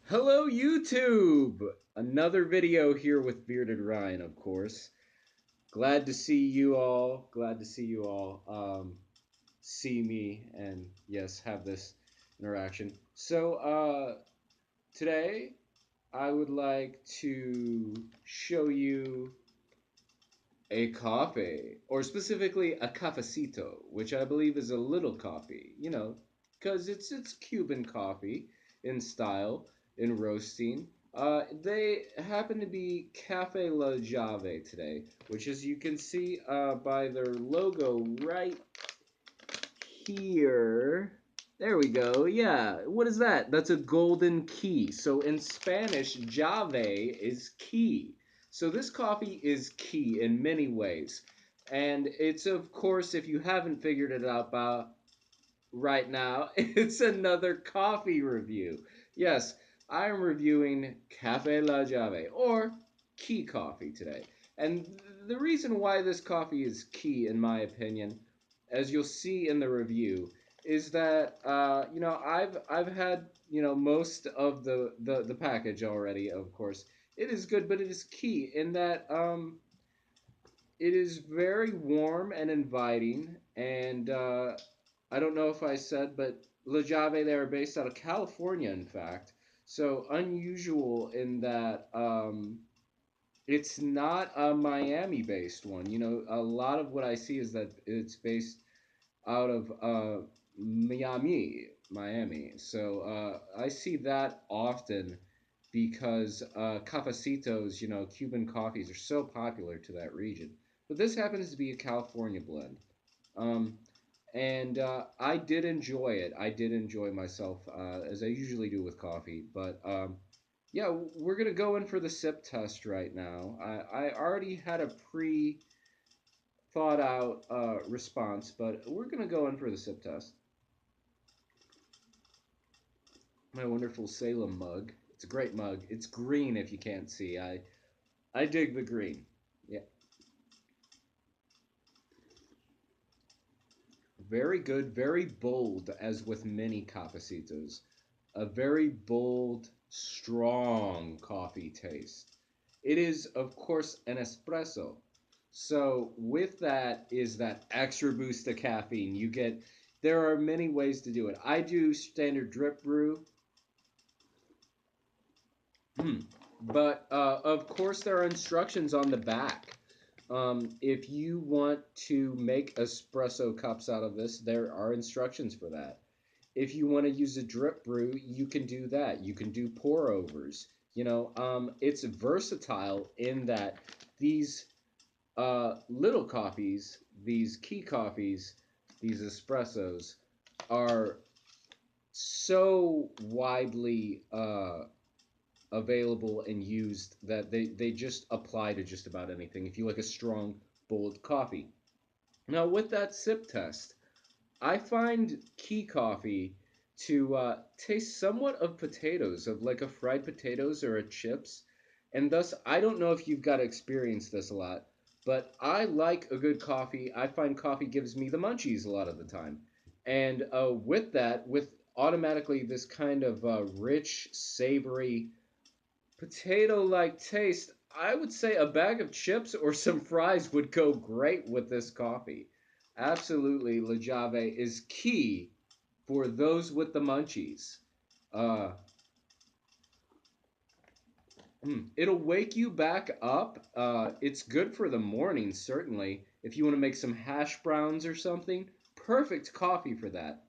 Hello, YouTube! Another video here with Bearded Ryan, of course. Glad to see you all. Glad to see you all see me and, yes, have this interaction. Today I would like to show you a coffee, or specifically a cafecito, which I believe is a little coffee, because it's Cuban coffee in style, in roasting. They happen to be Cafe La Llave today, which as you can see by their logo right here. There we go. Yeah. What is that? That's a golden key. So in Spanish, Llave is key. So this coffee is key in many ways. And it's, of course, if you haven't figured it out by right now, it's another coffee review. Yes, I am reviewing Cafe La Llave or key coffee today. And the reason why this coffee is key, in my opinion, as you'll see in the review, is that I've had most of the package already. Of course, it is good, but it is key in that it is very warm and inviting, and I don't know if I said, but La Jave, they are based out of California, in fact. So unusual in that it's not a Miami-based one. A lot of what I see is that it's based out of Miami. So I see that often because cafecitos, Cuban coffees are so popular to that region. But this happens to be a California blend. Um, and I did enjoy it. I did enjoy myself, as I usually do with coffee. But yeah, we're going to go in for the sip test right now. I already had a pre thought out response, but we're going to go in for the sip test. My wonderful Salem mug. It's a great mug. It's green if you can't see. I dig the green. Yeah. Very good, very bold, as with many cafecitos. A very bold, strong coffee taste. It is, of course, an espresso. So with that is that extra boost of caffeine. There are many ways to do it. I do standard drip brew. But of course, there are instructions on the back. If you want to make espresso cups out of this, there are instructions for that. If you want to use a drip brew, you can do that. You can do pour overs. It's versatile in that these little coffees, these key coffees, these espressos are so widely available and used that they just apply to just about anything if you like a strong, bold coffee. Now, with that sip test, I find key coffee to taste somewhat of potatoes, of like a fried potatoes or a chips. And thus, I don't know if you've got to experience this a lot, but I like a good coffee. I find coffee gives me the munchies a lot of the time. And with that, with automatically this kind of rich, savory, potato like taste, I would say a bag of chips or some fries would go great with this coffee. Absolutely, La Jave is key for those with the munchies. Uh, it'll wake you back up. It's good for the morning, certainly. If you want to make some hash browns or something, perfect coffee for that.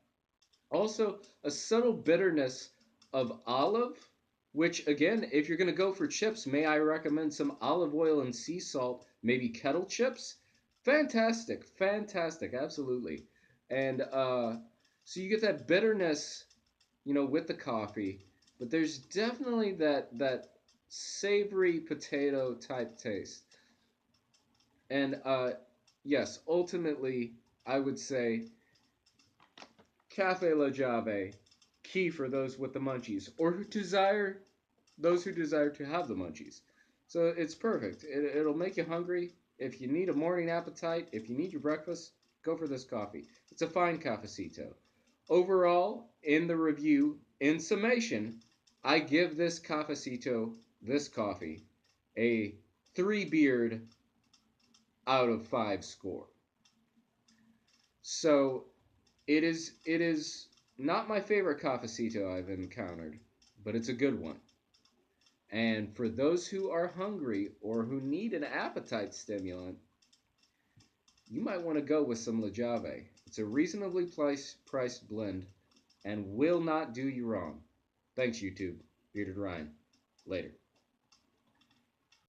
Also, a subtle bitterness of olive, which again, if you're going to go for chips, may I recommend some olive oil and sea salt, maybe kettle chips? Fantastic, fantastic, absolutely. And so you get that bitterness, with the coffee, but there's definitely that savory potato type taste. And yes, ultimately, I would say Cafe La Jave, key for those with the munchies, or those who desire to have the munchies. So it's perfect. It'll make you hungry. If you need a morning appetite, if you need your breakfast, go for this coffee. It's a fine cafecito. Overall, in the review, in summation, I give this cafecito, this coffee, a 3 beard out of 5 score. So it is not my favorite cafecito I've encountered, but it's a good one. And for those who are hungry or who need an appetite stimulant, you might want to go with some Llave. It's a reasonably priced blend and will not do you wrong. Thanks, YouTube. Bearded Ryan. Later.